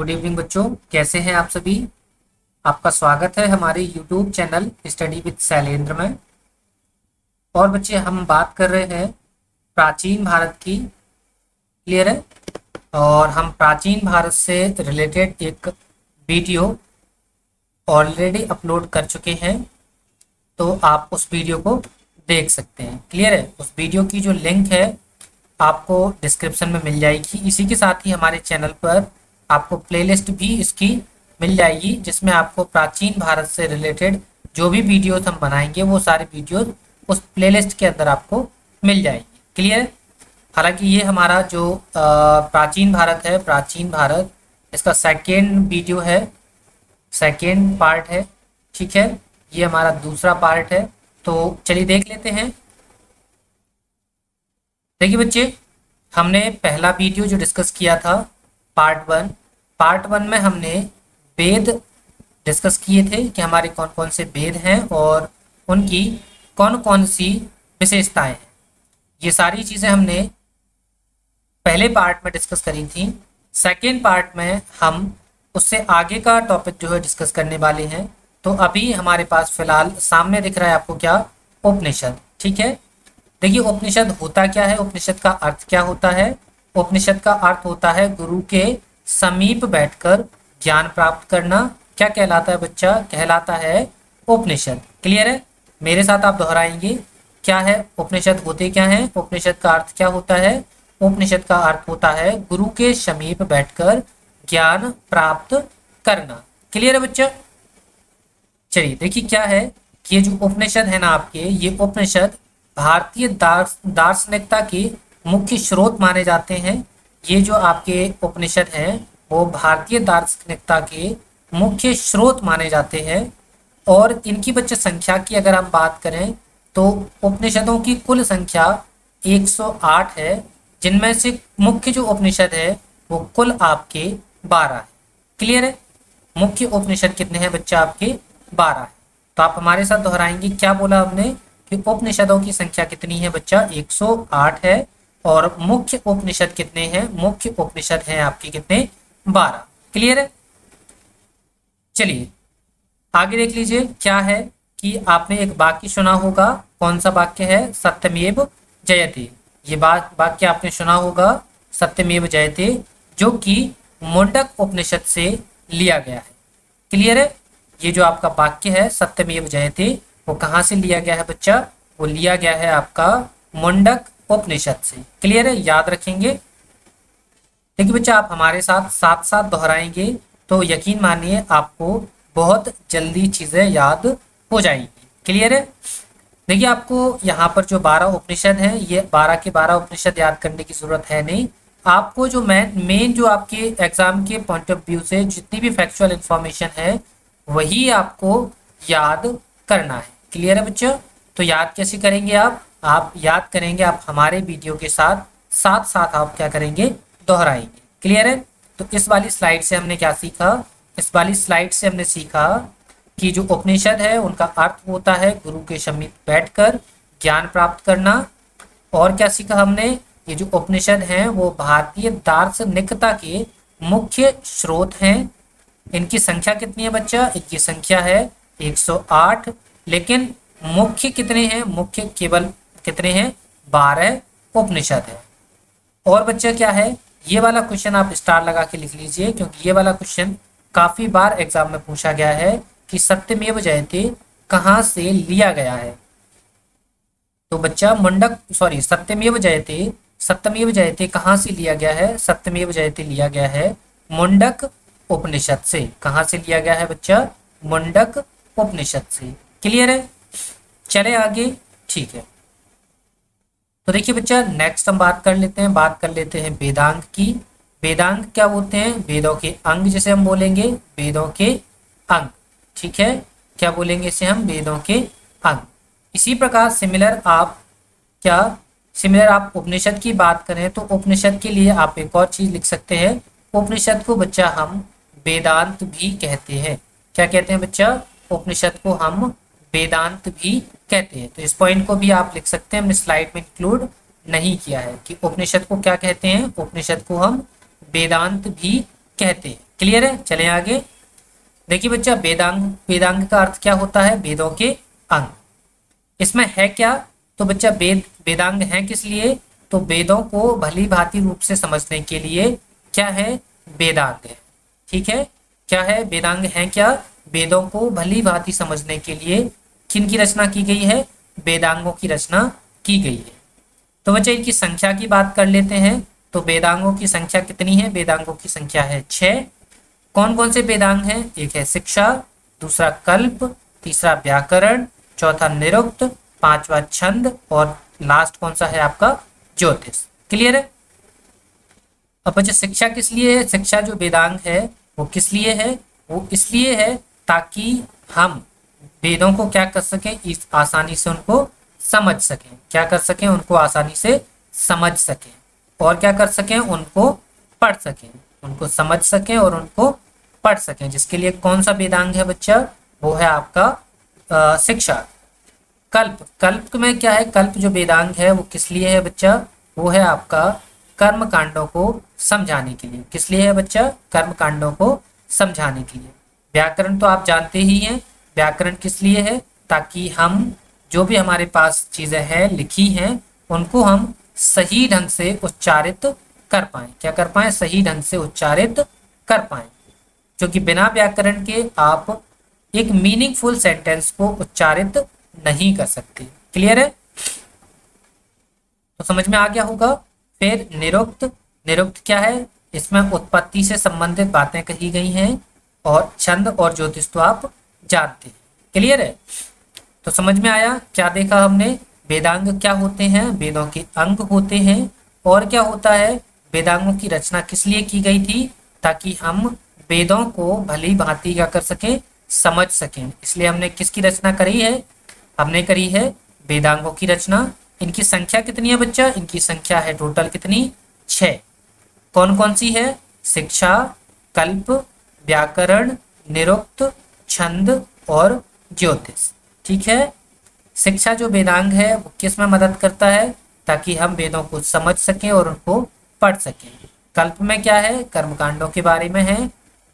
Good evening बच्चों, कैसे हैं आप सभी। आपका स्वागत है हमारे YouTube channel study with Shailendra में। और बच्चे हम बात कर रहे हैं प्राचीन भारत की। क्लियर है। और हम प्राचीन भारत से रिलेटेड एक वीडियो ऑलरेडी अपलोड कर चुके हैं, तो आप उस वीडियो को देख सकते हैं। क्लियर है। उस वीडियो की जो लिंक है आपको डिस्क्रिप्शन में मिल जाएगी। इसी के साथ ही हमारे चैनल पर आपको प्लेलिस्ट भी इसकी मिल जाएगी, जिसमें आपको प्राचीन भारत से रिलेटेड जो भी वीडियोस हम बनाएंगे वो सारे वीडियोस उस प्लेलिस्ट के अंदर आपको मिल जाएगी। क्लियर है। हालांकि ये हमारा जो प्राचीन भारत है, प्राचीन भारत, इसका सेकेंड वीडियो है, सेकेंड पार्ट है। ठीक है। ये हमारा दूसरा पार्ट है, तो चलिए देख लेते हैं। देखिए बच्चे, हमने पहला वीडियो जो डिस्कस किया था पार्ट वन में हमने वेद डिस्कस किए थे कि हमारे कौन कौन से वेद हैं और उनकी कौन कौन सी विशेषताएं हैं। ये सारी चीज़ें हमने पहले पार्ट में डिस्कस करी थी। सेकेंड पार्ट में हम उससे आगे का टॉपिक जो है डिस्कस करने वाले हैं। तो अभी हमारे पास फिलहाल सामने दिख रहा है आपको क्या, उपनिषद। ठीक है। देखिए उपनिषद होता क्या है, उपनिषद का अर्थ क्या होता है। उपनिषद का अर्थ होता है गुरु के समीप बैठकर ज्ञान प्राप्त करना। क्या कहलाता है बच्चा, कहलाता है उपनिषद। क्लियर है। मेरे साथ आप दोहराएंगे, क्या है उपनिषद, होते क्या है, उपनिषद का अर्थ क्या होता है। उपनिषद का अर्थ होता है गुरु के समीप बैठकर ज्ञान प्राप्त करना। क्लियर है बच्चा। चलिए देखिए क्या है कि ये जो उपनिषद है ना आपके, ये उपनिषद भारतीय दार्शनिकता के मुख्य स्रोत माने जाते हैं। ये जो आपके उपनिषद हैं वो भारतीय दार्शनिकता के मुख्य स्रोत माने जाते हैं। और इनकी बच्चे संख्या की अगर हम बात करें तो उपनिषदों की कुल संख्या 108 है, जिनमें से मुख्य जो उपनिषद है वो कुल आपके 12 है। क्लियर है। मुख्य उपनिषद कितने हैं बच्चा, आपके 12 है। तो आप हमारे साथ दोहराएंगे, क्या बोला हमने कि उपनिषदों की संख्या कितनी है बच्चा, 108 है। और मुख्य उपनिषद कितने हैं, मुख्य उपनिषद हैं आपके कितने, 12। क्लियर है। चलिए आगे देख लीजिए क्या है कि आपने एक वाक्य सुना होगा। कौन सा वाक्य है, सत्यमेव जयते। ये वाक्य आपने सुना होगा, सत्यमेव जयते, जो कि मुंडक उपनिषद से लिया गया है। क्लियर है। ये जो आपका वाक्य है सत्यमेव जयते, वो कहाँ से लिया गया है बच्चा, वो लिया गया है आपका मुंडक उपनिषद से। क्लियर है, याद रखेंगे। देखिए बच्चा, आप हमारे साथ साथ साथ दोहराएंगे तो यकीन मानिए आपको बहुत जल्दी चीजें याद हो जाएंगी। क्लियर है। देखिए आपको यहाँ पर जो 12 उपनिषद हैं, ये 12 के 12 उपनिषद याद करने की जरूरत है नहीं। आपको जो मेन जो आपके एग्जाम के पॉइंट ऑफ व्यू से जितनी भी फैक्चुअल इंफॉर्मेशन है वही आपको याद करना है। क्लियर है बच्चों। तो याद कैसे करेंगे आप याद करेंगे, आप हमारे वीडियो के साथ साथ साथ आप क्या करेंगे, दोहराएंगे। क्लियर है। तो इस वाली स्लाइड से हमने क्या सीखा, इस वाली स्लाइड से हमने सीखा कि जो उपनिषद है उनका अर्थ होता है गुरु के समीप बैठकर ज्ञान प्राप्त करना। और क्या सीखा हमने, ये जो उपनिषद हैं वो भारतीय दार्शनिकता के मुख्य स्रोत हैं। इनकी संख्या कितनी है बच्चा, इनकी संख्या है 108, लेकिन मुख्य कितने हैं, मुख्य केवल कितने हैं, 12 उपनिषद है। और बच्चा क्या है, ये वाला क्वेश्चन आप स्टार लगा के लिख लीजिए, क्योंकि ये वाला क्वेश्चन काफी बार एग्जाम में पूछा गया है कि सत्यमेव जयते कहाँ से लिया गया है। तो बच्चा सत्यमेव जयते कहाँ से लिया गया है, सत्यमेव जयते लिया गया है मुंडक उपनिषद से। कहाँ से लिया गया है बच्चा, मुंडक उपनिषद से। क्लियर है। चले आगे। ठीक है। तो देखिए बच्चा, नेक्स्ट हम बात कर लेते हैं वेदांग की। वेदांग क्या होते हैं, वेदों के अंग जिसे हम बोलेंगे, वेदों के अंग। ठीक है। क्या बोलेंगे इसे हम, वेदों के अंग। इसी प्रकार सिमिलर आप उपनिषद की बात करें तो उपनिषद के लिए आप एक और चीज लिख सकते हैं। उपनिषद को बच्चा हम वेदांत भी कहते हैं। क्या कहते हैं बच्चा, उपनिषद को हम वेदांत भी कहते हैं। तो इस पॉइंट को भी आप लिख सकते हैं, हमने स्लाइड में इंक्लूड नहीं किया है कि उपनिषद को क्या कहते हैं, उपनिषद को हम वेदांत भी कहते हैं। क्लियर है? चलें आगे। देखिए बच्चा, वेदांग, वेदांग का अर्थ क्या होता है? वेदों के अंग। इसमें है क्या? तो बच्चा वेदांग है किस लिए? तो वेदों को भली भांति रूप से समझने के लिए क्या है? वेदांग है। ठीक है, क्या है? वेदांग है क्या? वेदों को भली भांति समझने के लिए किन की रचना की गई है? वेदांगों की रचना की गई है। तो बच्चा इनकी संख्या की बात कर लेते हैं। तो वेदांगों की संख्या कितनी है? वेदांगों की संख्या है 6। कौन कौन से वेदांग हैं? एक है शिक्षा, दूसरा कल्प, तीसरा व्याकरण, चौथा निरुक्त, पांचवा छंद और लास्ट कौन सा है आपका? ज्योतिष। क्लियर है? अब बच्चे शिक्षा किस लिए है? शिक्षा जो वेदांग है वो किस लिए है? वो इसलिए है ताकि हम वेदों को क्या कर सकें? इस आसानी से उनको समझ सकें। क्या कर सकें? उनको आसानी से समझ सकें। और क्या कर सकें? उनको पढ़ सकें। उनको समझ सकें और उनको पढ़ सकें, जिसके लिए कौन सा वेदांग है बच्चा? वो है आपका शिक्षा। कल्प, कल्प में क्या है? कल्प जो वेदांग है वो किस लिए है बच्चा? वो है आपका कर्म कांडों को समझाने के लिए। किस लिए है बच्चा? कर्म कांडों को समझाने के लिए। व्याकरण तो आप जानते ही हैं, व्याकरण किस लिए है? ताकि हम जो भी हमारे पास चीजें हैं लिखी हैं उनको हम सही ढंग से उच्चारित कर पाए। क्या कर पाए? सही ढंग से उच्चारित कर पाए, क्योंकि बिना व्याकरण के आप एक मीनिंगफुल सेंटेंस को उच्चारित नहीं कर सकते। क्लियर है? तो समझ में आ गया होगा। फिर निरुक्त, निरुक्त क्या है? इसमें उत्पत्ति से संबंधित बातें कही गई हैं। और छंद और ज्योतिष तो आप जानते हैं। क्लियर है? तो समझ में आया क्या देखा हमने? वेदांग क्या होते हैं? वेदों के अंग होते हैं। और क्या होता है? वेदांगों की रचना किस लिए की गई थी? ताकि हम वेदों को भली भांति क्या कर सकें? समझ सकें। इसलिए हमने किसकी रचना करी है? हमने करी है वेदांगों की रचना। इनकी संख्या कितनी है बच्चा? इनकी संख्या है टोटल कितनी? 6। कौन कौन सी है? शिक्षा, कल्प, व्याकरण, निरुक्त, छंद और ज्योतिष। ठीक है। शिक्षा जो वेदांग है वो किस में मदद करता है? ताकि हम वेदों को समझ सकें और उनको पढ़ सकें। कल्प में क्या है? कर्मकांडों के बारे में है।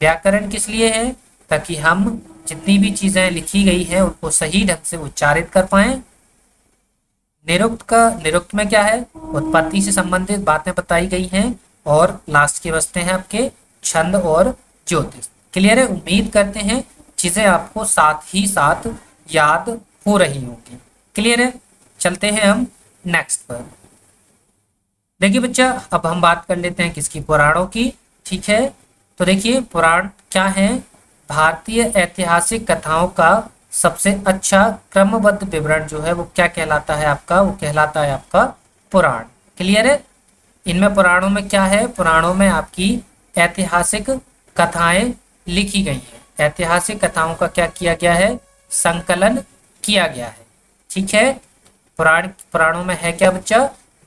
व्याकरण किस लिए है? ताकि हम जितनी भी चीजें लिखी गई है उनको सही ढंग से उच्चारित कर पाए। निरुक्त में क्या है? उत्पत्ति से संबंधित बातें बताई गई हैं। और लास्ट के बचते हैं आपके छंद और ज्योतिष। क्लियर है? उम्मीद करते हैं चीजें आपको साथ ही साथ याद हो रही होंगी। क्लियर है? चलते हैं हम नेक्स्ट पर। देखिए बच्चा, अब हम बात कर लेते हैं किसकी? पुराणों की। ठीक है, तो देखिए पुराण क्या है? भारतीय ऐतिहासिक कथाओं का सबसे अच्छा क्रमबद्ध विवरण जो है वो क्या कहलाता है आपका? वो कहलाता है आपका पुराण। क्लियर है? इनमें पुराणों में क्या है? पुराणों में आपकी ऐतिहासिक कथाएं लिखी गई हैं। ऐतिहासिक कथाओं का क्या किया गया है? संकलन किया गया है। ठीक है, पुराणों में है क्या बच्चा?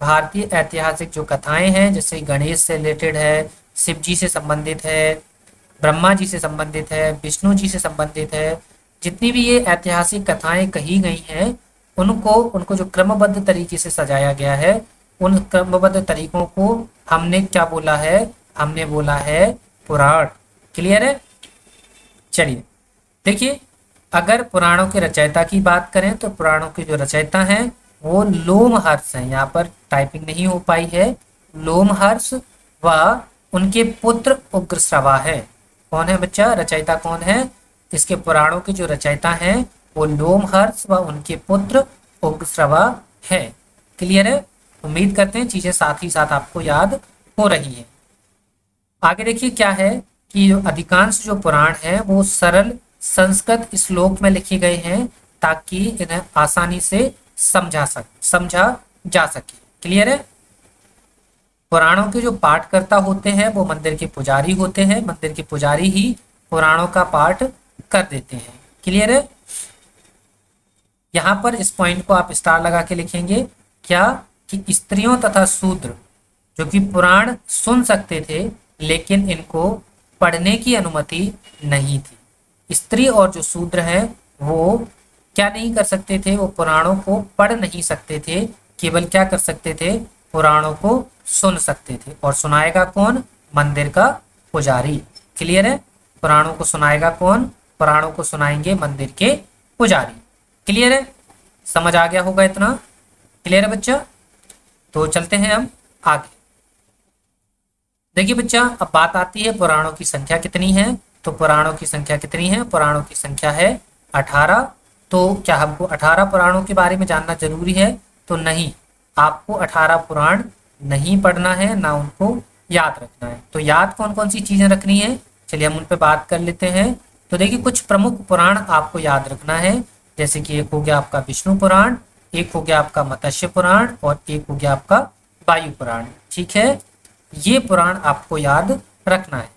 भारतीय ऐतिहासिक जो कथाएं हैं, जैसे गणेश से रिलेटेड है, शिव जी से संबंधित है, ब्रह्मा जी से संबंधित है, विष्णु जी से संबंधित है, जितनी भी ये ऐतिहासिक कथाएं कही गई हैं उनको जो क्रमबद्ध तरीके से सजाया गया है, उन क्रमबद्ध तरीकों को हमने क्या बोला है? हमने बोला है पुराण। क्लियर है? चलिए देखिए, अगर पुराणों के रचयिता की बात करें तो पुराणों के जो रचयिता हैं वो लोमहर्ष हैं। यहाँ पर टाइपिंग नहीं हो पाई है। लोमहर्ष व उनके पुत्र उग्रश्रवा है। कौन है बच्चा? रचयिता कौन है? इसके पुराणों के जो रचयिता हैं वो लोमहर्ष व उनके पुत्र उग्रश्रवा है। क्लियर है? उम्मीद करते हैं चीजें साथ ही साथ आपको याद हो रही है। आगे देखिए क्या है कि अधिकांश जो पुराण है वो सरल संस्कृत श्लोक में लिखे गए हैं ताकि इन्हें आसानी से समझा जा सके। क्लियर है? पुराणों के जो पाठकर्ता होते हैं वो मंदिर के पुजारी होते हैं। मंदिर के पुजारी ही पुराणों का पाठ कर देते हैं। क्लियर है? यहाँ पर इस पॉइंट को आप स्टार लगा के लिखेंगे क्या? कि स्त्रियों तथा शूद्र जो कि पुराण सुन सकते थे लेकिन इनको पढ़ने की अनुमति नहीं थी। स्त्री और जो शूद्र हैं वो क्या नहीं कर सकते थे? वो पुराणों को पढ़ नहीं सकते थे, केवल क्या कर सकते थे? पुराणों को सुन सकते थे। और सुनाएगा कौन? मंदिर का पुजारी। क्लियर है? पुराणों को सुनाएगा कौन? पुराणों को सुनाएंगे मंदिर के पुजारी। क्लियर है? समझ आ गया होगा इतना? क्लियर है बच्चा? तो चलते हैं हम आगे। देखिए बच्चा, अब बात आती है पुराणों की संख्या कितनी है। तो पुराणों की संख्या कितनी है? पुराणों की संख्या है 18। तो क्या हमको 18 पुराणों के बारे में जानना जरूरी है? तो नहीं, आपको 18 पुराण नहीं पढ़ना है, ना उनको याद रखना है। तो याद कौन कौन सी चीजें रखनी है, चलिए हम उन पे बात कर लेते हैं। तो देखिए, कुछ प्रमुख पुराण आपको याद रखना है, जैसे कि एक हो गया आपका विष्णु पुराण, एक हो गया आपका मत्स्य पुराण और एक हो गया आपका वायु पुराण। ठीक है, ये पुराण आपको याद रखना है।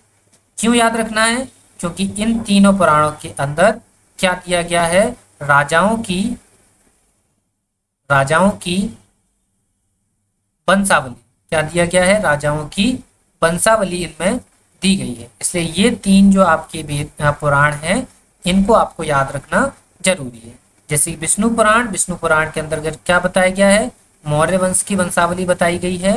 क्यों याद रखना है? क्योंकि इन तीनों पुराणों के अंदर क्या दिया गया है? राजाओं की वंशावली। क्या दिया गया है? राजाओं की वंशावली इनमें दी गई है। इसलिए ये तीन जो आपके पुराण हैं, इनको आपको याद रखना जरूरी है। जैसे विष्णु पुराण के अंतर्गत क्या बताया गया है? मौर्य वंश की वंशावली बताई गई है।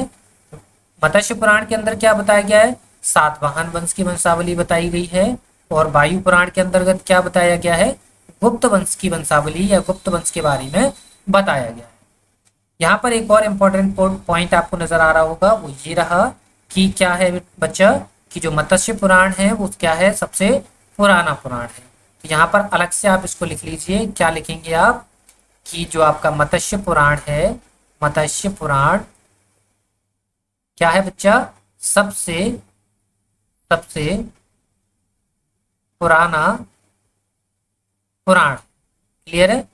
मत्स्य पुराण के अंदर क्या बताया गया है? सातवाहन वंश की वंशावली बताई गई है। और वायु पुराण के अंतर्गत क्या बताया गया है? गुप्त वंश की वंशावली या गुप्त वंश के बारे में बताया गया है। यहाँ पर एक और इम्पोर्टेंट पॉइंट आपको नजर आ रहा होगा, वो ये रहा कि क्या है बच्चा, कि जो मत्स्य पुराण है वो क्या है? सबसे पुराना पुराण है। तो यहाँ पर अलग से आप इसको लिख लीजिए। क्या लिखेंगे आप? कि जो आपका मत्स्य पुराण है, मत्स्य पुराण क्या है बच्चा? सबसे पुराना पुराण। क्लियर है?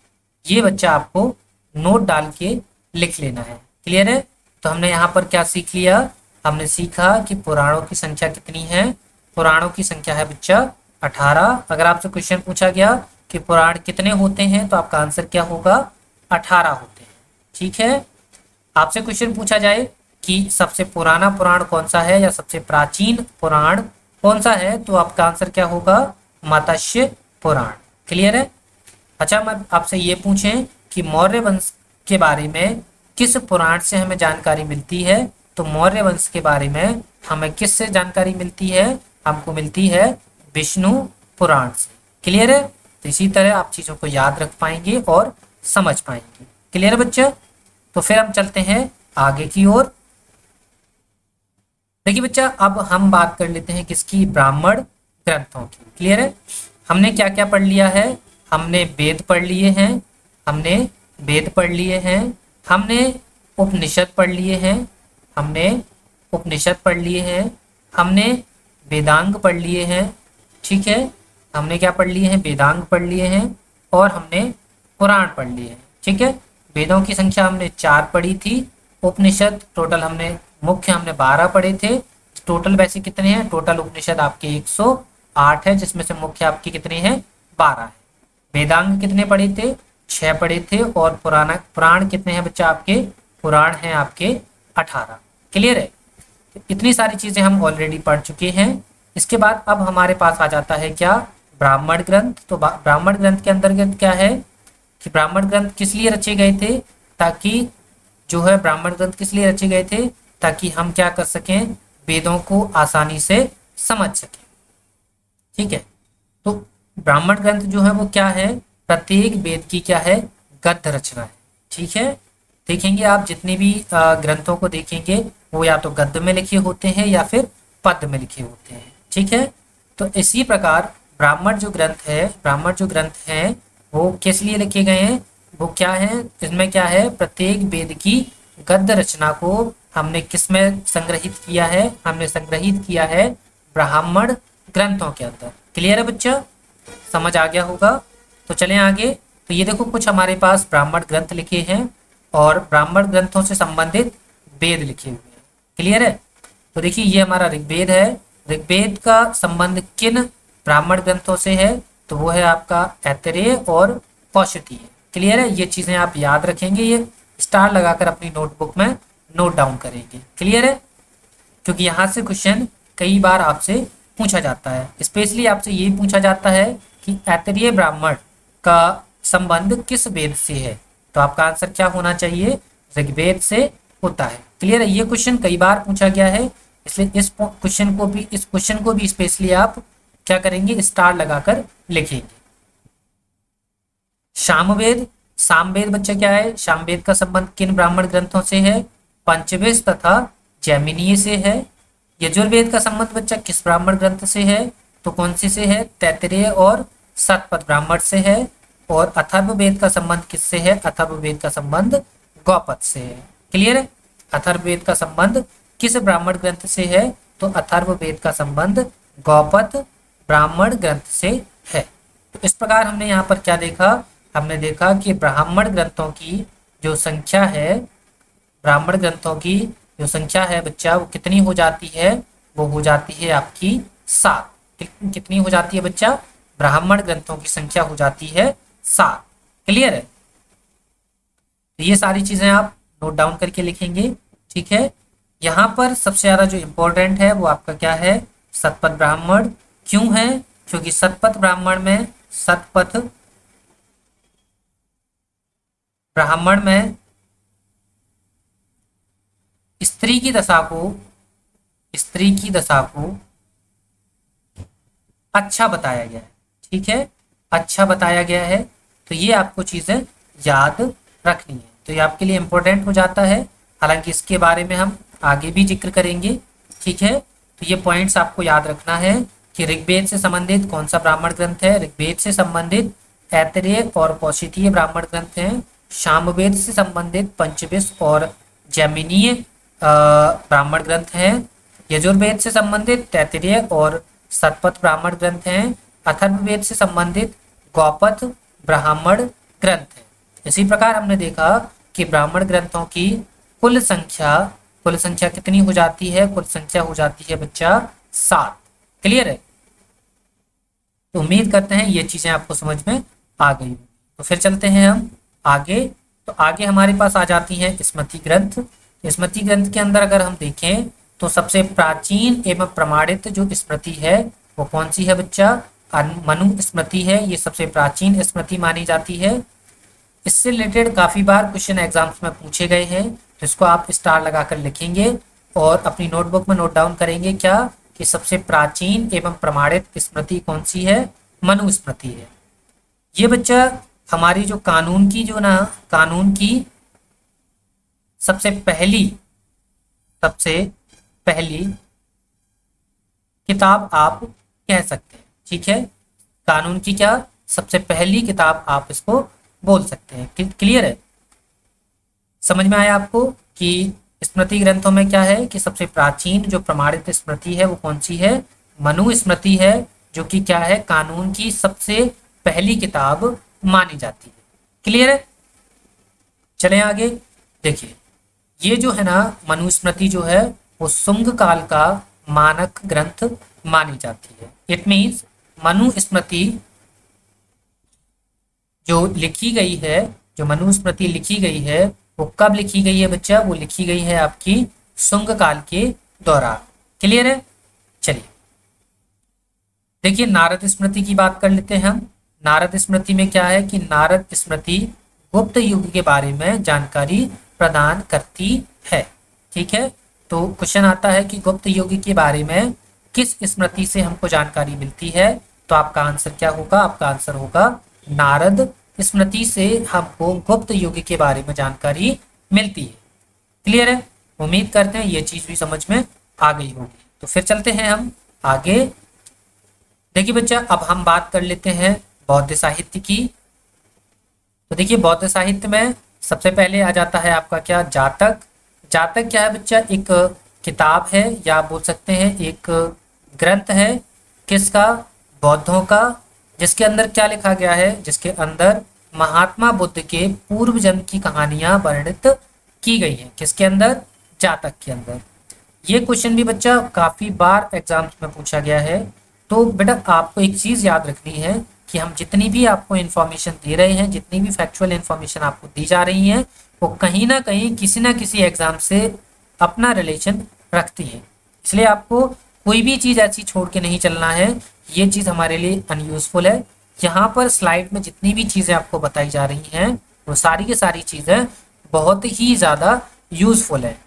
ये बच्चा आपको नोट डाल के लिख लेना है। क्लियर है? तो हमने यहाँ पर क्या सीख लिया? हमने सीखा कि पुराणों की संख्या कितनी है। पुराणों की संख्या है बच्चा 18। अगर आपसे क्वेश्चन पूछा गया कि पुराण कितने होते हैं, तो आपका आंसर क्या होगा? 18 होते हैं। ठीक है, आपसे क्वेश्चन पूछा जाए कि सबसे पुराना पुराण कौन सा है या सबसे प्राचीन पुराण कौन सा है, तो आपका आंसर क्या होगा? मत्स्य पुराण। क्लियर है? अच्छा, मैं आपसे ये पूछें कि मौर्य वंश के बारे में किस पुराण से हमें जानकारी मिलती है, तो मौर्य वंश के बारे में हमें किस से जानकारी मिलती है? हमको मिलती है विष्णु पुराण से। क्लियर है? तो इसी तरह आप चीजों को याद रख पाएंगे और समझ पाएंगे। क्लियर है बच्चा? तो फिर हम चलते हैं आगे की ओर। देखिए बच्चा, अब हम बात कर लेते हैं किसकी? ब्राह्मण ग्रंथों की। क्लियर है? हमने क्या क्या पढ़ लिया है? हमने वेद पढ़ लिए हैं, हमने वेद पढ़ लिए हैं, हमने उपनिषद पढ़ लिए हैं, हमने उपनिषद पढ़ लिए हैं, हमने वेदांग पढ़ लिए हैं। ठीक है, हमने क्या पढ़ लिए हैं? वेदांग पढ़ लिए हैं और हमने पुराण पढ़ लिए हैं। ठीक है, वेदों की संख्या हमने 4 पढ़ी थी। उपनिषद टोटल हमने मुख्य हमने 12 पढ़े थे। टोटल वैसे कितने हैं? टोटल उपनिषद आपके 108 है, जिसमें से मुख्य आपके कितने हैं? 12 है। वेदांग कितने पढ़े थे? 6 पढ़े थे। और पुराण कितने हैं बच्चा आपके? पुराण हैं आपके 18। क्लियर है? इतनी सारी चीजें हम ऑलरेडी पढ़ चुके हैं। इसके बाद अब हमारे पास आ जाता है क्या? ब्राह्मण ग्रंथ। तो ब्राह्मण ग्रंथ के अंतर्गत क्या है कि ब्राह्मण ग्रंथ किस लिए रचे गए थे? ताकि जो है ब्राह्मण ग्रंथ किस लिए रचे गए थे? ताकि हम क्या कर सकें? वेदों को आसानी से समझ सकें। ठीक है, तो ब्राह्मण ग्रंथ जो है वो क्या है? प्रत्येक वेद की क्या है? गद्य रचना है। ठीक है, देखेंगे आप जितने भी ग्रंथों को देखेंगे वो या तो गद्य में लिखे होते हैं या फिर पद्य में लिखे होते हैं। ठीक है, तो इसी प्रकार ब्राह्मण जो ग्रंथ हैं वो किस लिए लिखे गए हैं? वो क्या है? इसमें क्या है? प्रत्येक वेद की गद्य रचना को हमने किसमें संग्रहित किया है? हमने संग्रहित किया है ब्राह्मण ग्रंथों के अंदर। क्लियर है बच्चा? समझ आ गया होगा? तो चलें आगे। तो ये देखो, कुछ हमारे पास ब्राह्मण ग्रंथ लिखे हैं और ब्राह्मण ग्रंथों से संबंधित वेद लिखे हुए हैं। क्लियर है? तो देखिए, ये हमारा ऋग्वेद है। ऋग्वेद का संबंध किन ब्राह्मण ग्रंथों से है? तो वो है आपका ऐतरेय और कौशिकी। क्लियर है? ये चीजें आप याद रखेंगे, ये स्टार लगाकर अपनी नोटबुक में नोट डाउन करेंगे। क्लियर है? क्योंकि यहाँ से क्वेश्चन कई बार आपसे पूछा जाता है। स्पेशली आपसे ये पूछा जाता है कि ऐतरेय ब्राह्मण का संबंध किस वेद से है? तो आपका आंसर क्या होना चाहिए? ऋग्वेद से होता है। क्लियर है? ये क्वेश्चन कई बार पूछा गया है इसलिए इस क्वेश्चन को भी स्पेशली आप क्या करेंगे, स्टार लगाकर लिखेंगे। सामवेद, सामवेद बच्चा क्या है, सामवेद का संबंध किन ब्राह्मण ग्रंथों से है, पंचवेद तथा जैमिनीय से है। यजुर्वेद का संबंध बच्चा किस ब्राह्मण ग्रंथ से है, तो कौन से है, तैत्तिरीय और शतपथ ब्राह्मण से है। और अथर्ववेद का संबंध किससे है, अथर्ववेद का संबंध गौपथ से है। क्लियर है। अथर्ववेद का संबंध किस ब्राह्मण ग्रंथ से है, तो अथर्ववेद का संबंध गौपथ ब्राह्मण ग्रंथ से है। तो इस प्रकार हमने यहाँ पर क्या देखा, हमने देखा कि ब्राह्मण ग्रंथों की जो संख्या है, ब्राह्मण ग्रंथों की जो संख्या है बच्चा वो कितनी हो जाती है, वो हो जाती है आपकी 7। कितनी हो जाती है बच्चा, ब्राह्मण ग्रंथों की संख्या हो जाती है 7। क्लियर है। तो ये सारी चीजें आप नोट डाउन करके लिखेंगे। ठीक है। यहाँ पर सबसे ज्यादा जो इम्पोर्टेंट है वो आपका क्या है, शतपथ ब्राह्मण। क्यों है, क्योंकि शतपथ ब्राह्मण में, शतपथ ब्राह्मण में स्त्री की दशा को अच्छा बताया गया है। ठीक है, अच्छा बताया गया है। तो ये आपको चीजें याद रखनी है, तो ये आपके लिए इंपॉर्टेंट हो जाता है। हालांकि इसके बारे में हम आगे भी जिक्र करेंगे। ठीक है। तो ये पॉइंट्स आपको याद रखना है कि ऋग्वेद से संबंधित कौन सा ब्राह्मण ग्रंथ है, ऋग्वेद से संबंधित ऐतरेय और कौशिकीय ब्राह्मण ग्रंथ हैं। सामवेद से संबंधित पंचविश और जैमिनीय ब्राह्मण ग्रंथ हैं। यजुर्वेद से संबंधित तैत्तिरीय और शतपथ ब्राह्मण ग्रंथ हैं। अथर्ववेद से संबंधित गौपथ ब्राह्मण ग्रंथ है। इसी प्रकार हमने देखा कि ब्राह्मण ग्रंथों की कुल संख्या कितनी हो जाती है, कुल संख्या हो जाती है बच्चा 7। क्लियर है। तो उम्मीद करते हैं ये चीजें आपको समझ में आ गई। तो फिर चलते हैं हम आगे। तो आगे हमारे पास आ जाती हैं स्मृति ग्रंथ। स्मृति ग्रंथ के अंदर अगर हम देखें तो सबसे प्राचीन एवं प्रमाणित जो स्मृति है वो कौन सी है बच्चा, मनु स्मृति है। ये सबसे प्राचीन स्मृति मानी जाती है। इससे रिलेटेड काफी बार क्वेश्चन एग्जाम्स में पूछे गए हैं, तो इसको आप स्टार लगाकर लिखेंगे और अपनी नोटबुक में नोट डाउन करेंगे क्या, कि सबसे प्राचीन एवं प्रमाणित स्मृति कौन सी है, मनु स्मृति है। ये बच्चा हमारी जो कानून की सबसे पहली किताब आप कह सकते हैं। ठीक है, कानून की क्या सबसे पहली किताब आप इसको बोल सकते हैं। क्लियर है, समझ में आया आपको कि स्मृति ग्रंथों में क्या है कि सबसे प्राचीन जो प्रमाणित स्मृति है वो कौन सी है, मनु स्मृति है, जो कि क्या है, कानून की सबसे पहली किताब मानी जाती है। क्लियर है। चलें आगे। देखिए ये जो है ना मनुस्मृति जो है वो शुंग काल का मानक ग्रंथ मानी जाती है। इट मीन्स मनुस्मृति जो लिखी गई है, जो मनुस्मृति लिखी गई है वो कब लिखी गई है बच्चा, वो लिखी गई है आपकी शुंग काल के दौरान। क्लियर है। चलिए देखिए नारद स्मृति की बात कर लेते हैं हम। नारद स्मृति में क्या है कि नारद स्मृति गुप्त युग के बारे में जानकारी प्रदान करती है। ठीक है, तो क्वेश्चन आता है कि गुप्त युग के बारे में किस स्मृति से हमको जानकारी मिलती है, तो आपका आंसर क्या होगा, आपका आंसर होगा नारद स्मृति से हमको गुप्त युग के बारे में जानकारी मिलती है। क्लियर है, उम्मीद करते हैं ये चीज भी समझ में आ गई होगी। तो फिर चलते हैं हम आगे। देखिए बच्चा अब हम बात कर लेते हैं बौद्ध साहित्य की। तो देखिए बौद्ध साहित्य में सबसे पहले आ जाता है आपका क्या, जातक। जातक क्या है बच्चा, एक किताब है या आप बोल सकते हैं एक ग्रंथ है। किसका, बौद्धों का। जिसके अंदर क्या लिखा गया है, जिसके अंदर महात्मा बुद्ध के पूर्व जन्म की कहानियां वर्णित की गई हैं। किसके अंदर, जातक के अंदर। ये क्वेश्चन भी बच्चा काफी बार एग्जाम्स में पूछा गया है। तो बेटा आपको एक चीज याद रखनी है कि हम जितनी भी आपको इन्फॉर्मेशन दे रहे हैं, जितनी भी फैक्चुअल इन्फॉर्मेशन आपको दी जा रही है, वो कहीं ना कहीं किसी ना किसी एग्जाम से अपना रिलेशन रखती है। इसलिए आपको कोई भी चीज ऐसी छोड़ के नहीं चलना है, ये चीज हमारे लिए अनयूजफुल है। यहाँ पर स्लाइड में जितनी भी चीजें आपको बताई जा रही हैं वो सारी की सारी चीजें बहुत ही ज्यादा यूजफुल है।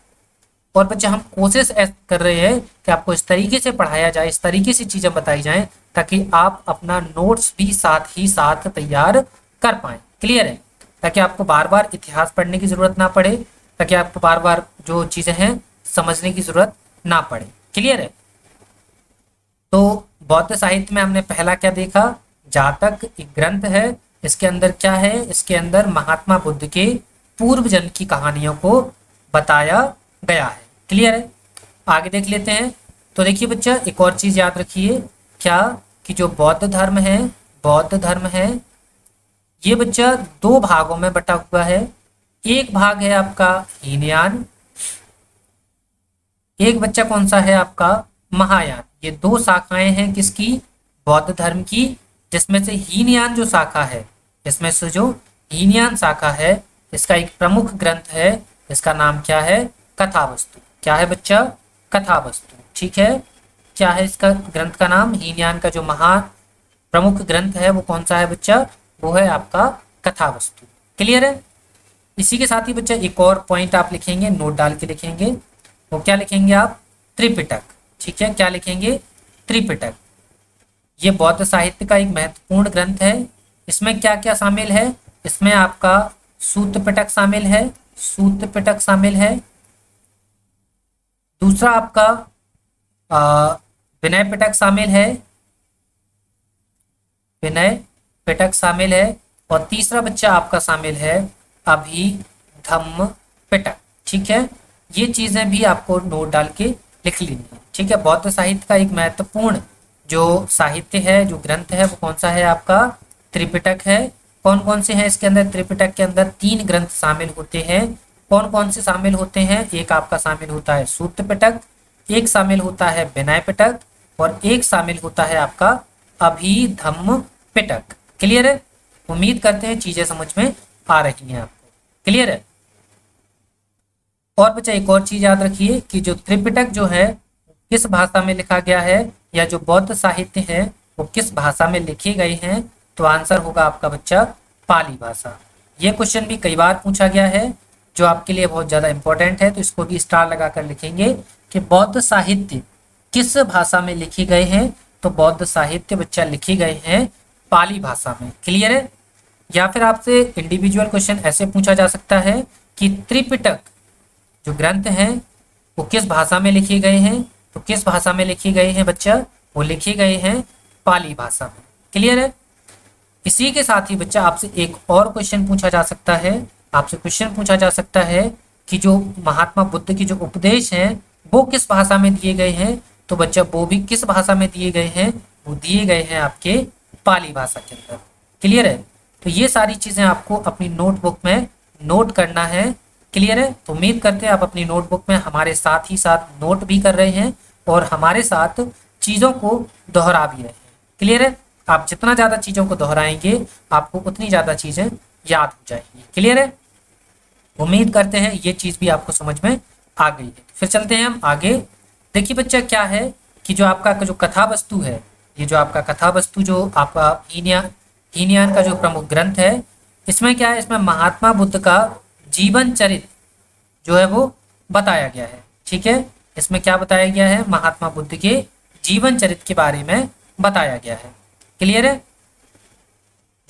और बच्चा हम कोशिश कर रहे हैं कि आपको इस तरीके से पढ़ाया जाए, इस तरीके से चीजें बताई जाएं ताकि आप अपना नोट्स भी साथ ही साथ तैयार कर पाएं। क्लियर है? ताकि आपको बार बार इतिहास पढ़ने की जरूरत ना पड़े, ताकि आपको बार बार जो चीजें हैं समझने की जरूरत ना पड़े। क्लियर है? तो बौद्ध साहित्य में हमने पहला क्या देखा, जातक एक ग्रंथ है। इसके अंदर क्या है, इसके अंदर महात्मा बुद्ध के पूर्व जन्म की कहानियों को बताया गया है। क्लियर है? आगे देख लेते हैं। तो देखिए बच्चा, एक और चीज याद रखिए, क्या कि जो बौद्ध धर्म है, बौद्ध धर्म है ये बच्चा दो भागों में बटा हुआ है। एक भाग है आपका हीनयान, एक बच्चा कौन सा है आपका महायान। ये दो शाखाएं हैं किसकी, बौद्ध धर्म की, जिसमें से हीनयान जो शाखा है, इसमें से जो हीनयान शाखा है इसका एक प्रमुख ग्रंथ है, इसका नाम क्या है, कथावस्तु। क्या है बच्चा, कथावस्तु। ठीक है, क्या है इसका ग्रंथ का नाम, हीनयान का जो महा प्रमुख ग्रंथ है वो कौन सा है बच्चा, वो है आपका कथावस्तु। क्लियर है? इसी के साथ ही बच्चा एक और पॉइंट आप लिखेंगे, नोट डाल के लिखेंगे, वो क्या लिखेंगे आप, त्रिपिटक। ठीक है, क्या लिखेंगे, त्रिपिटक। ये बौद्ध साहित्य का एक महत्वपूर्ण ग्रंथ है। इसमें क्या क्या शामिल है, इसमें आपका सूत्र पिटक शामिल है, सूत्र पिटक शामिल है। दूसरा आपका विनय पिटक शामिल है, विनय पिटक शामिल है। और तीसरा बच्चा आपका शामिल है अभिधम्म पिटक। ठीक है, ये चीजें भी आपको नोट डाल के लिख लेनी है। ठीक है, बौद्ध साहित्य का एक महत्वपूर्ण जो साहित्य है, जो ग्रंथ है, वो कौन सा है आपका, त्रिपिटक है। कौन कौन से हैं इसके अंदर, त्रिपिटक के अंदर 3 ग्रंथ शामिल होते हैं। कौन कौन से शामिल होते हैं, एक आपका शामिल होता है सूत्र पिटक, एक शामिल होता है विनय पिटक, और एक शामिल होता है आपका अभिधम्म पिटक। क्लियर है? उम्मीद करते हैं चीजें समझ में आ रही हैं आपको। क्लियर है? और बच्चा एक और चीज याद रखिए कि जो त्रिपिटक जो है किस भाषा में लिखा गया है, या जो बौद्ध साहित्य है वो किस भाषा में लिखे गए हैं, तो आंसर होगा आपका बच्चा पाली भाषा। ये क्वेश्चन भी कई बार पूछा गया है, जो आपके लिए बहुत ज्यादा इंपॉर्टेंट है, तो इसको भी स्टार लगाकर लिखेंगे कि बौद्ध साहित्य किस भाषा में लिखे गए हैं। तो बौद्ध साहित्य बच्चा लिखे गए हैं पाली भाषा में। क्लियर है? या फिर आपसे इंडिविजुअल क्वेश्चन ऐसे पूछा जा सकता है कि त्रिपिटक जो ग्रंथ हैं वो किस भाषा में लिखे गए हैं, तो किस भाषा में लिखे गए हैं बच्चा, वो लिखे गए हैं पाली भाषा में। क्लियर है? इसी के साथ ही बच्चा आपसे एक और क्वेश्चन पूछा जा सकता है, आपसे क्वेश्चन पूछा जा सकता है कि जो महात्मा बुद्ध की जो उपदेश हैं वो किस भाषा में दिए गए हैं, तो बच्चा वो भी किस भाषा में दिए गए हैं, वो दिए गए हैं आपके पाली भाषा के अंदर। क्लियर है? तो ये सारी चीजें आपको अपनी नोटबुक में नोट करना है। क्लियर है? तो उम्मीद करते हैं आप अपनी नोटबुक में हमारे साथ ही साथ नोट भी कर रहे हैं और हमारे साथ चीजों को दोहरा भी रहे हैं। क्लियर है? आप जितना ज्यादा चीजों को दोहराएंगे आपको उतनी ज्यादा चीजें याद हो जाएंगी। क्लियर है? उम्मीद करते हैं ये चीज भी आपको समझ में आ गई है। फिर चलते हैं हम आगे। देखिए बच्चा क्या है कि जो आपका जो कथा वस्तु है, ये जो आपका कथा वस्तु जो आपका हीनयान का जो प्रमुख ग्रंथ है, इसमें क्या है, इसमें महात्मा बुद्ध का जीवन चरित्र जो है वो बताया गया है। ठीक है, इसमें क्या बताया गया है, महात्मा बुद्ध के जीवन चरित्र के बारे में बताया गया है। क्लियर है?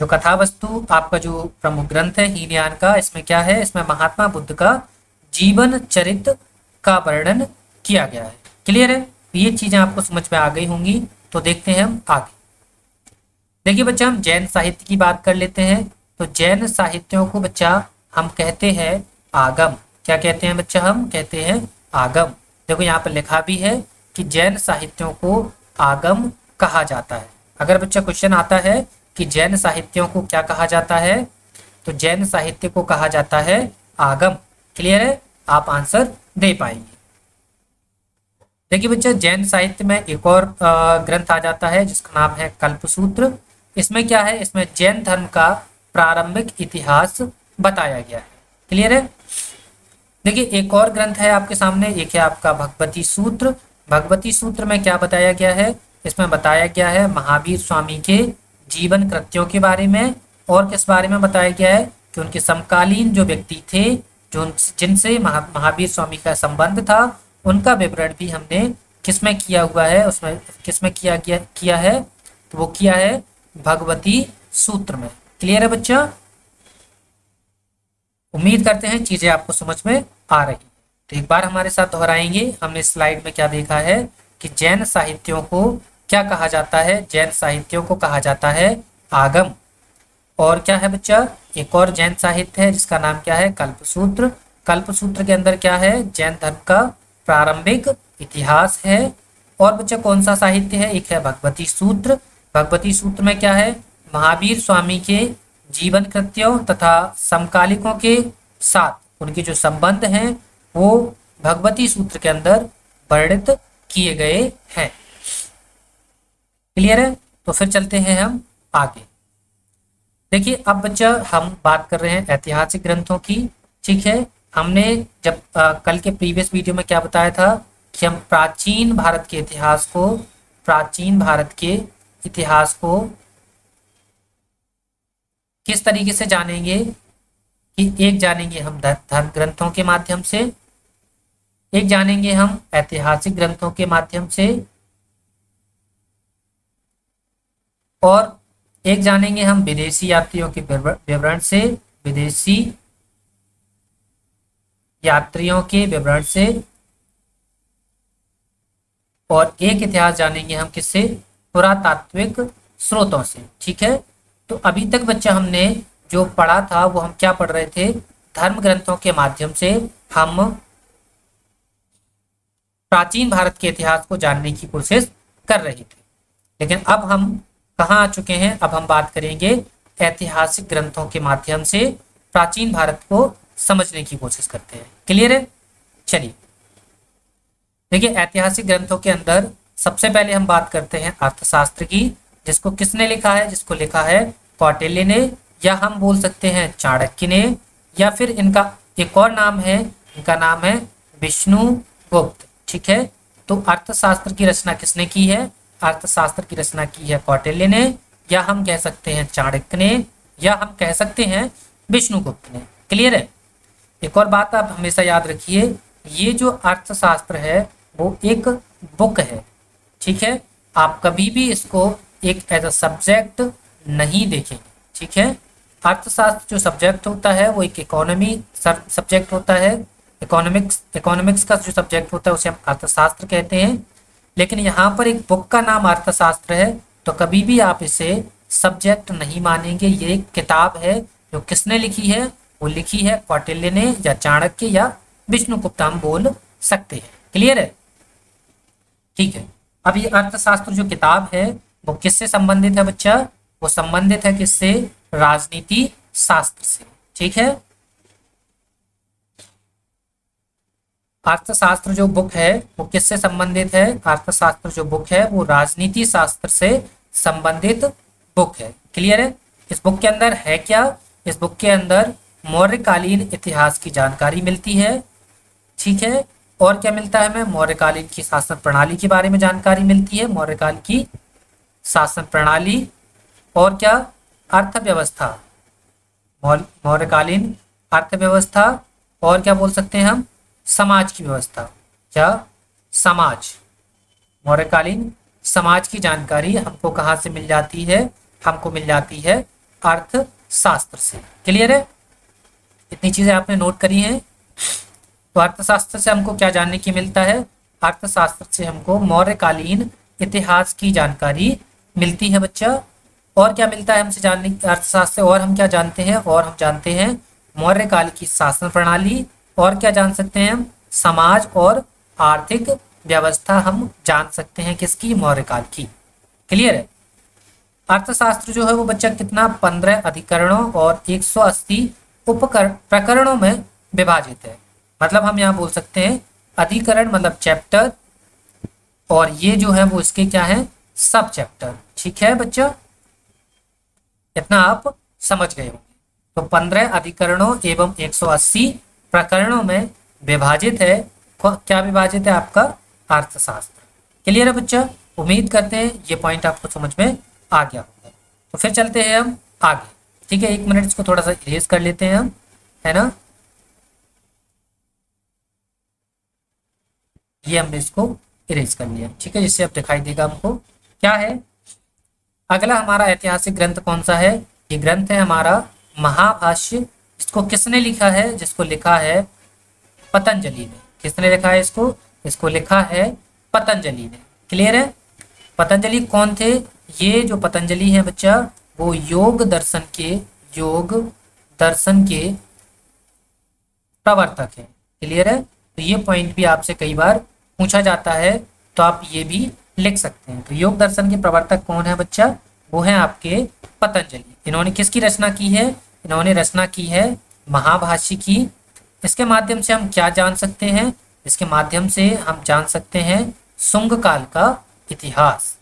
जो कथा वस्तु आपका जो प्रमुख ग्रंथ है हीनयान का, इसमें क्या है, इसमें महात्मा बुद्ध का जीवन चरित्र का वर्णन किया गया है। क्लियर है? ये चीजें आपको समझ में आ गई होंगी। तो देखते हैं हम आगे। देखिए बच्चा, हम जैन साहित्य की बात कर लेते हैं। तो जैन साहित्यों को बच्चा हम कहते हैं आगम। क्या कहते हैं बच्चा, हम कहते हैं आगम। देखो यहाँ पर लिखा भी है कि जैन साहित्यों को आगम कहा जाता है। अगर बच्चा क्वेश्चन आता है कि जैन साहित्यों को क्या कहा जाता है, तो जैन साहित्य को कहा जाता है आगम। क्लियर है? आप आंसर दे पाएंगे। देखिए बच्चा, जैन साहित्य में एक और ग्रंथ आ जाता है जिसका नाम है कल्पसूत्र। इसमें क्या है, इसमें जैन धर्म का प्रारंभिक इतिहास बताया गया है। क्लियर है? देखिए एक और ग्रंथ है आपके सामने, एक है आपका भगवती सूत्र। भगवती सूत्र में क्या बताया गया है, इसमें बताया गया है महावीर स्वामी के जीवन कृत्यों के बारे में, और किस बारे में बताया गया है कि उनके समकालीन जो व्यक्ति थे, जो जिनसे महावीर स्वामी का संबंध था उनका विवरण भी हमने किसमें किया हुआ है, उसमें किसमें किया है, तो वो किया है भगवती सूत्र में। क्लियर है बच्चा? उम्मीद करते हैं चीजें आपको समझ में आ रही। तो एक बार हमारे साथ दोहराएंगे। हमने स्लाइड में क्या देखा है कि जैन साहित्यों को क्या कहा जाता है? जैन साहित्यों को कहा जाता है आगम। और क्या है बच्चा? एक और जैन साहित्य है जिसका नाम क्या है? कल्पसूत्र। कल्पसूत्र के अंदर क्या है? जैन धर्म का प्रारंभिक इतिहास है। और बच्चा कौन सा साहित्य है? एक है भगवती सूत्र। भगवती सूत्र में क्या है? महावीर स्वामी के जीवन कृत्यों तथा समकालिकों के साथ उनके जो संबंध हैं वो भगवती सूत्र के अंदर वर्णित किए गए हैं। क्लियर है? तो फिर चलते हैं हम आगे। देखिए अब बच्चा हम बात कर रहे हैं ऐतिहासिक ग्रंथों की। ठीक है, हमने जब कल के प्रीवियस वीडियो में क्या बताया था कि हम प्राचीन भारत के इतिहास को किस तरीके से जानेंगे कि एक जानेंगे हम धर्म ग्रंथों के माध्यम से, एक जानेंगे हम ऐतिहासिक ग्रंथों के माध्यम से, और एक जानेंगे हम विदेशी यात्रियों के विवरण से, विदेशी यात्रियों के विवरण से, और एक इतिहास जानेंगे हम किससे? पुरातात्विक स्रोतों से। ठीक है, तो अभी तक बच्चा हमने जो पढ़ा था वो हम क्या पढ़ रहे थे? धर्म ग्रंथों के माध्यम से हम प्राचीन भारत के इतिहास को जानने की कोशिश कर रहे थे। लेकिन अब हम कहाँ आ चुके हैं? अब हम बात करेंगे ऐतिहासिक ग्रंथों के माध्यम से प्राचीन भारत को समझने की कोशिश करते हैं। क्लियर है? चलिए देखिए, ऐतिहासिक ग्रंथों के अंदर सबसे पहले हम बात करते हैं अर्थशास्त्र की, जिसको किसने लिखा है? जिसको लिखा है कौटिल्य ने, या हम बोल सकते हैं चाणक्य ने, या फिर इनका एक और नाम है, इनका नाम है विष्णुगुप्त। ठीक है, तो अर्थशास्त्र की रचना किसने की है? अर्थशास्त्र की रचना की है कौटिल्य ने, या हम कह सकते हैं चाणक्य ने, या हम कह सकते हैं विष्णुगुप्त ने। क्लियर है? एक और बात आप हमेशा याद रखिए, ये जो अर्थशास्त्र है वो एक बुक है। ठीक है, आप कभी भी इसको एक एज अ सब्जेक्ट नहीं देखेंगे। ठीक है, अर्थशास्त्र जो सब्जेक्ट होता है वो एक इकोनॉमी सब्जेक्ट होता है। इकोनॉमिक्स का जो सब्जेक्ट होता है उसे हम अर्थशास्त्र कहते हैं। लेकिन यहाँ पर एक बुक का नाम अर्थशास्त्र है, तो कभी भी आप इसे सब्जेक्ट नहीं मानेंगे। ये एक किताब है जो किसने लिखी है? वो लिखी है कौटिल्य ने, या चाणक्य, या विष्णुगुप्त हम बोल सकते हैं। क्लियर है? ठीक है, अब ये अर्थशास्त्र जो किताब है वो किससे संबंधित है बच्चा? वो संबंधित है किससे? राजनीति शास्त्र से। ठीक है, अर्थशास्त्र जो बुक है वो किससे संबंधित है? अर्थशास्त्र जो बुक है वो राजनीति शास्त्र से संबंधित बुक है। क्लियर है? इस बुक के अंदर है क्या? इस बुक के अंदर मौर्यकालीन इतिहास की जानकारी मिलती है। ठीक है, और क्या मिलता है? हमें मौर्यकालीन की शासन प्रणाली के बारे में जानकारी मिलती है, मौर्यकाल की शासन प्रणाली, और क्या? अर्थव्यवस्था, मौर्यकालीन अर्थव्यवस्था, और क्या बोल सकते हैं हम? समाज की व्यवस्था, या समाज, मौर्यकालीन समाज की जानकारी हमको कहाँ से मिल जाती है? हमको मिल जाती है अर्थशास्त्र से। क्लियर है? इतनी चीजें आपने नोट करी हैं। तो अर्थशास्त्र से हमको क्या जानने की मिलता है? अर्थशास्त्र से हमको मौर्यकालीन इतिहास की जानकारी मिलती है बच्चा। और क्या मिलता है हमसे जानने अर्थशास्त्र से? और हम क्या जानते हैं? और हम जानते हैं मौर्यकाल की शासन प्रणाली, और क्या जान सकते हैं हम? समाज और आर्थिक व्यवस्था हम जान सकते हैं किसकी? मौर्यकाल की। क्लियर है? अर्थशास्त्र जो है वो बच्चा कितना? 15 अधिकरणों और 180 प्रकरणों में विभाजित है। मतलब हम यहाँ बोल सकते हैं अधिकरण मतलब चैप्टर, और ये जो है वो इसके क्या है? सब चैप्टर। ठीक है बच्चा, इतना आप समझ गए होंगे। तो 15 अधिकरणों एवं 180 प्रकरणों में विभाजित है। क्या विभाजित है? आपका अर्थशास्त्र। क्लियर है बच्चा? उम्मीद करते हैं ये पॉइंट आपको समझ में आ गया होगा। तो फिर चलते हैं हम आगे। ठीक है, 1 मिनट इसको थोड़ा सा इरेज कर लेते हैं हम, है ना। ये हमने इसको इरेज कर लिया, ठीक है, जिससे अब दिखाई देगा हमको क्या है। अगला हमारा ऐतिहासिक ग्रंथ कौन सा है? ये ग्रंथ है हमारा महाभाष्य। इसको किसने लिखा है? जिसको लिखा है पतंजलि ने। किसने लिखा है इसको? इसको लिखा है पतंजलि ने। क्लियर है? पतंजलि कौन थे? ये जो पतंजलि है बच्चा, वो योग दर्शन के प्रवर्तक है। क्लियर है? तो ये पॉइंट भी आपसे कई बार पूछा जाता है, तो आप ये भी लिख सकते हैं। तो योग दर्शन के प्रवर्तक कौन है बच्चा? वो है आपके पतंजलि। इन्होंने किसकी रचना की है? इन्होंने रचना की है महाभाष्य की। इसके माध्यम से हम क्या जान सकते हैं? इसके माध्यम से हम जान सकते हैं शुंग काल का इतिहास।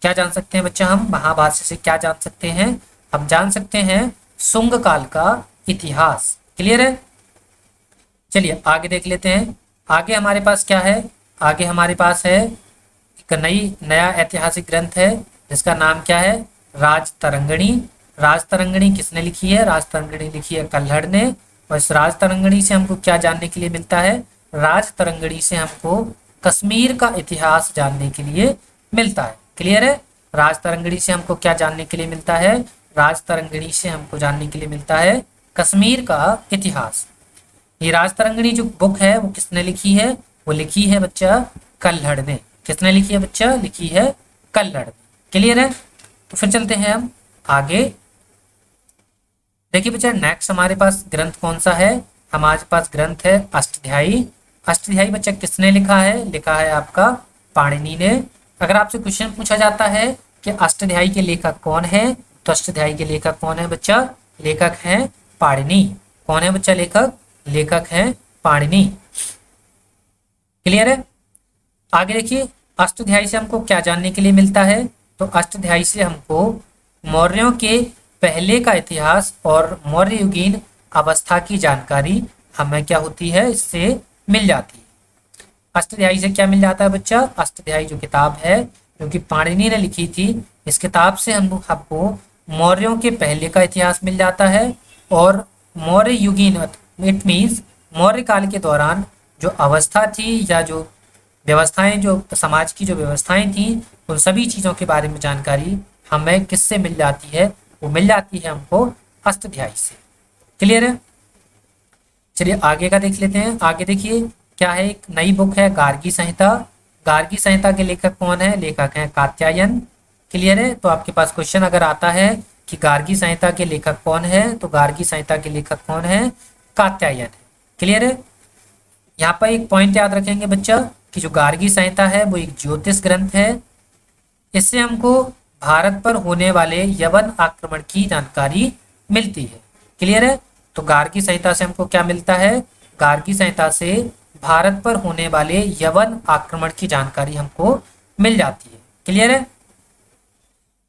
क्या जान सकते हैं बच्चा हम महाभाष्य से? क्या जान सकते हैं? हम जान सकते हैं शुंग काल का इतिहास। क्लियर है? चलिए आगे देख लेते हैं। आगे हमारे पास क्या है? आगे हमारे पास है एक नया ऐतिहासिक ग्रंथ है, जिसका नाम क्या है? राजतरंगिणी। राजतरंगिणी किसने लिखी है? राजतरंगिणी लिखी है कल्हड़ ने। और इस राजतरंगिणी से हमको क्या जानने के लिए मिलता है? राजतरंगिणी से हमको कश्मीर का इतिहास जानने के लिए मिलता है। क्लियर है? राजतरंगिणी से हमको क्या जानने के लिए मिलता है? राजतरंगिणी से हमको जानने के लिए मिलता है कश्मीर का इतिहास। ये राजतरंगिणी जो बुक है वो किसने लिखी है? वो लिखी है बच्चा कल्हड़ ने। किसने लिखी है बच्चा? लिखी है कल्हड़ ने। क्लियर है? तो फिर चलते हैं हम आगे। देखिए बच्चा, नेक्स्ट हमारे पास ग्रंथ कौन सा है? हमारे पास ग्रंथ है अष्टाध्यायी। अष्टाध्यायी बच्चा किसने लिखा है? लिखा है आपका पाणिनि ने। अगर आपसे क्वेश्चन पूछा जाता है कि अष्टाध्यायी के लेखक कौन है, तो अष्टाध्यायी के लेखक कौन है बच्चा? लेखक है पाणिनि। कौन है बच्चा लेखक? लेखक है पाणिनि। क्लियर है? आगे देखिए, अष्टाध्यायी से हमको क्या जानने के लिए मिलता है? तो अष्टाध्यायी से हमको मौर्यों के पहले का इतिहास और मौर्य युगीन अवस्था की जानकारी हमें क्या होती है? इससे मिल जाती है। अष्टाध्यायी से क्या मिल जाता है बच्चा? अष्टाध्यायी जो किताब है, जो कि पाणिनि ने लिखी थी, इस किताब से हमको मौर्यों के पहले का इतिहास मिल जाता है और मौर्य युगीन, इट मीन्स मौर्य काल के दौरान जो अवस्था थी या जो व्यवस्थाएं, जो समाज की जो व्यवस्थाएं थी, उन सभी चीज़ों के बारे में जानकारी हमें किससे मिल जाती है? वो मिल जाती है हमको अष्टाध्यायी से। क्लियर है? चलिए आगे का देख लेते हैं। आगे देखिए क्या है, एक नई बुक है गार्गी संहिता। गार्गी संहिता के लेखक कौन है? लेखक है कात्यायन। क्लियर है? तो आपके पास क्वेश्चन अगर आता है कि गार्गी संहिता के लेखक कौन है, तो गार्गी संहिता के लेखक कौन है? कात्यायन है। क्लियर है? यहाँ पर एक पॉइंट याद रखेंगे बच्चा कि जो गार्गी संहिता है वो एक ज्योतिष ग्रंथ है। इससे हमको भारत पर होने वाले यवन आक्रमण की जानकारी मिलती है। क्लियर है? तो गार्गी संहिता से हमको क्या मिलता है? गार्गी संहिता से भारत पर होने वाले यवन आक्रमण की जानकारी हमको मिल जाती है। क्लियर है?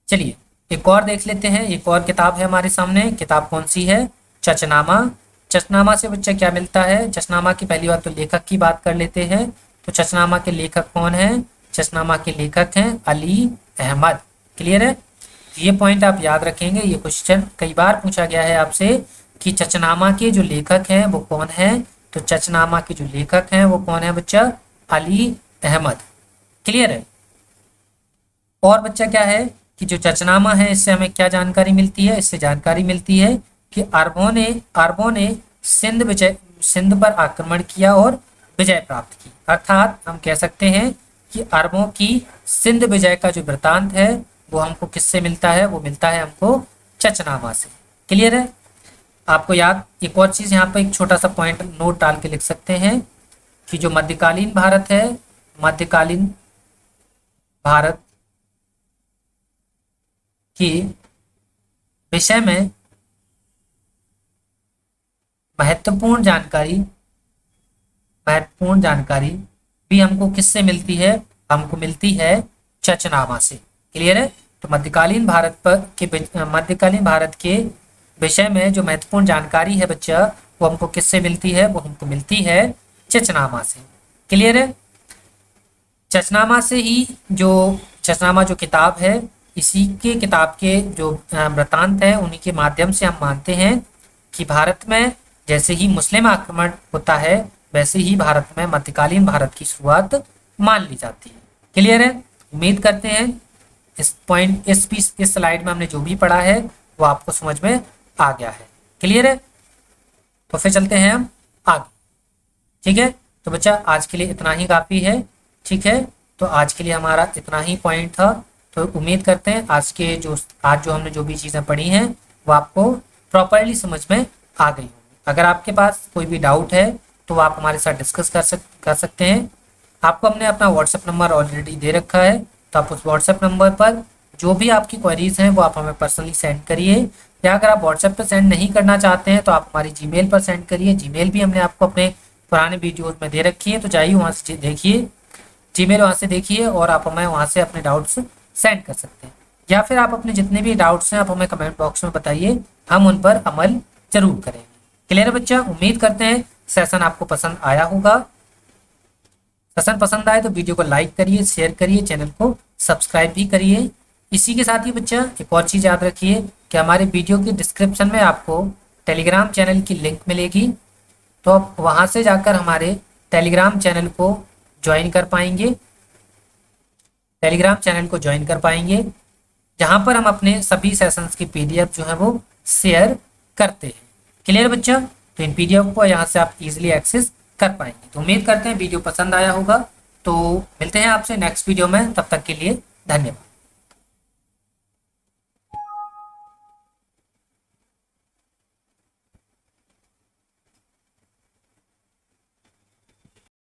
चलिए एक और देख लेते हैं। एक और किताब है हमारे सामने। किताब कौन सी है? चचनामा। चचनामा से बच्चा क्या मिलता है? चचनामा की पहली बात तो लेखक की बात कर लेते हैं। तो चचनामा के लेखक कौन है? चचनामा के लेखक हैं अली अहमद। क्लियर है? ये पॉइंट आप याद रखेंगे। ये क्वेश्चन कई बार पूछा गया है आपसे कि चचनामा के जो लेखक हैं वो कौन है? तो चचनामा के जो लेखक हैं वो कौन है बच्चा? अली अहमद। क्लियर है? और बच्चा क्या है कि जो चचनामा है इससे हमें क्या जानकारी मिलती है? इससे जानकारी मिलती है कि अरबों ने सिंध पर आक्रमण किया और विजय प्राप्त की। अर्थात हम कह सकते हैं कि अरबों की सिंध विजय का जो वृतांत है वो हमको किससे मिलता है? वो मिलता है हमको चचनामा से। क्लियर है? आपको याद एक और चीज यहाँ पर एक छोटा सा पॉइंट नोट डाल के लिख सकते हैं कि जो मध्यकालीन भारत है, मध्यकालीन भारत की विषय में महत्वपूर्ण जानकारी भी हमको किससे मिलती है? हमको मिलती है चचनामा से। क्लियर है? तो मध्यकालीन भारत के विषय में जो महत्वपूर्ण जानकारी है बच्चा, वो हमको किससे मिलती है? वो हमको मिलती है चचनामा से। क्लियर है? चचनामा से ही चचनामा जो किताब है, इसी के किताब के जो वृतांत है, उन्हीं के माध्यम से हम मानते हैं कि भारत में जैसे ही मुस्लिम आक्रमण होता है, वैसे ही भारत में मध्यकालीन भारत की शुरुआत मान ली जाती है। क्लियर है? उम्मीद करते हैं इस स्लाइड में हमने जो भी पढ़ा है वो आपको समझ में आ गया है। क्लियर है? तो फिर चलते हैं हम आगे। ठीक है, तो बच्चा आज के लिए इतना ही काफ़ी है। ठीक है, तो आज के लिए हमारा इतना ही पॉइंट था। तो उम्मीद करते हैं आज जो हमने जो भी चीज़ें पढ़ी हैं वो आपको प्रॉपरली समझ में आ गई होंगी। अगर आपके पास कोई भी डाउट है तो आप हमारे साथ डिस्कस कर सकते हैं। आपको हमने अपना व्हाट्सएप नंबर ऑलरेडी दे रखा है, तो आप उस व्हाट्सएप नंबर पर जो भी आपकी क्वेरीज हैं वो आप हमें पर्सनली सेंड करिए, या अगर आप व्हाट्सएप पर सेंड नहीं करना चाहते हैं तो आप हमारी जीमेल पर सेंड करिए। जीमेल भी हमने आपको अपने पुराने वीडियोस में दे रखी है, तो जाइए वहाँ से देखिए, जीमेल वहाँ से देखिए और आप हमें वहाँ से अपने डाउट्स सेंड कर सकते हैं। या फिर आप अपने जितने भी डाउट्स हैं आप हमें कमेंट बॉक्स में बताइए, हम उन पर अमल जरूर करेंगे। क्लियर है बच्चा? उम्मीद करते हैं सेशन आपको पसंद आया होगा। सेशन पसंद आए तो वीडियो को लाइक करिए, शेयर करिए, चैनल को सब्सक्राइब भी करिए। इसी के साथ ही बच्चा एक और चीज़ याद रखिए कि हमारे वीडियो के डिस्क्रिप्शन में आपको टेलीग्राम चैनल की लिंक मिलेगी, तो आप वहाँ से जाकर हमारे टेलीग्राम चैनल को ज्वाइन कर पाएंगे। टेलीग्राम चैनल को ज्वाइन कर पाएंगे जहाँ पर हम अपने सभी सेशंस की पीडीएफ जो है वो शेयर करते हैं। क्लियर बच्चा? तो इन पीडीएफ को यहाँ से आप इजीली एक्सेस कर पाएंगे। तो उम्मीद करते हैं वीडियो पसंद आया होगा। तो मिलते हैं आपसे नेक्स्ट वीडियो में, तब तक के लिए धन्यवाद।